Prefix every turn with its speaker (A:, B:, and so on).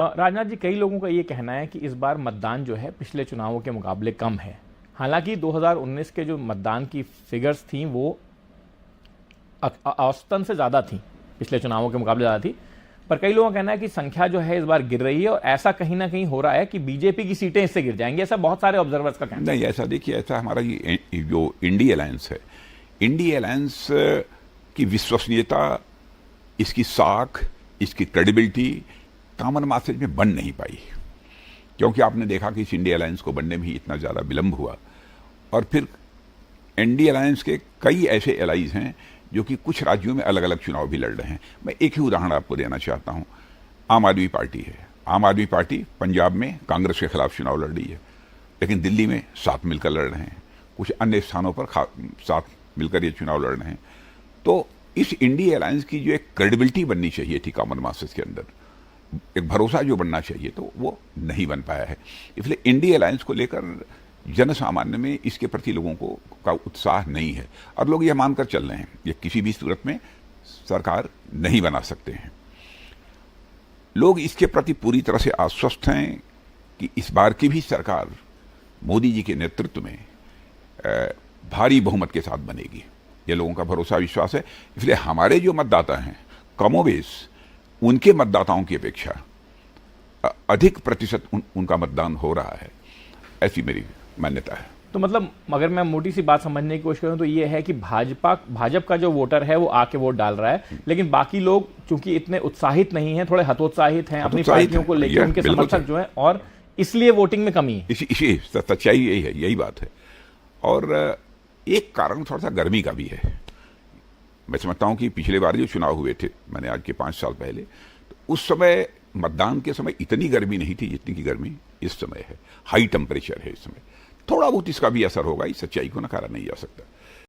A: राजनाथ जी, कई लोगों का ये कहना है कि इस बार मतदान जो है पिछले चुनावों के मुकाबले कम है। हालांकि 2019 के जो मतदान की फिगर्स थी वो औसतन से ज़्यादा थी, पिछले चुनावों के मुकाबले ज़्यादा थी, पर कई लोगों का कहना है कि संख्या जो है इस बार गिर रही है और ऐसा कहीं ना कहीं हो रहा है कि बीजेपी की सीटें इससे गिर जाएंगी। ऐसा बहुत सारे ऑब्जर्वर्स का कहना है।
B: नहीं, ऐसा देखिए, ऐसा हमारा ये जो इंडी अलायंस है, इंडी अलायंस की विश्वसनीयता, इसकी साख, इसकी क्रेडिबिलिटी कॉमन मैसेज में बन नहीं पाई, क्योंकि आपने देखा कि इस इंडी अलायंस को बनने में ही इतना ज़्यादा विलंब हुआ। और फिर इंडी अलायंस के कई ऐसे एलाइज हैं जो कि कुछ राज्यों में अलग अलग चुनाव भी लड़ रहे हैं। मैं एक ही उदाहरण आपको देना चाहता हूं। आम आदमी पार्टी है। आम आदमी पार्टी पंजाब में कांग्रेस के खिलाफ चुनाव लड़ रही है, लेकिन दिल्ली में साथ मिलकर लड़ रहे हैं, कुछ अन्य स्थानों पर साथ मिलकर ये चुनाव लड़ रहे हैं। तो इस इंडी अलायंस की जो एक क्रेडिबिलिटी बननी चाहिए थी कॉमन मासेस के अंदर, एक भरोसा जो बनना चाहिए, तो वो नहीं बन पाया है। इसलिए इंडी अलायंस को लेकर जन सामान्य में इसके प्रति लोगों को का उत्साह नहीं है, और लोग ये मानकर चल रहे हैं ये किसी भी सूरत में सरकार नहीं बना सकते हैं। लोग इसके प्रति पूरी तरह से आश्वस्त हैं कि इस बार की भी सरकार मोदी जी के नेतृत्व में भारी बहुमत के साथ बनेगी, ये लोगों का भरोसा विश्वास है। इसलिए हमारे जो मतदाता हैं, कमोबेश उनके मतदाताओं की अपेक्षा अधिक प्रतिशत उनका मतदान हो रहा है, ऐसी मेरी मान्यता है।
A: तो मतलब अगर मैं मोटी सी बात समझने की कोशिश करूं तो ये है कि भाजपा का जो वोटर है वो आके वोट डाल रहा है, लेकिन बाकी लोग चूंकि इतने उत्साहित नहीं हैं, थोड़े हतोत्साहित हैं अपनी पार्टियों को लेकर, उनके समर्थक जो हैं, और इसलिए वोटिंग में कमी है।
B: इसी सच्चाई यही है, यही बात है। और एक कारण थोड़ा सा गर्मी का भी है। मैं समझता हूं कि पिछले बार जो चुनाव हुए थे, मैंने आज के 5 साल पहले, तो उस समय मतदान के समय इतनी गर्मी नहीं थी जितनी की गर्मी इस समय है। हाई टेम्परेचर है इस समय। थोड़ा बहुत इसका भी असर होगा, इस सच्चाई को नकारा नहीं जा सकता।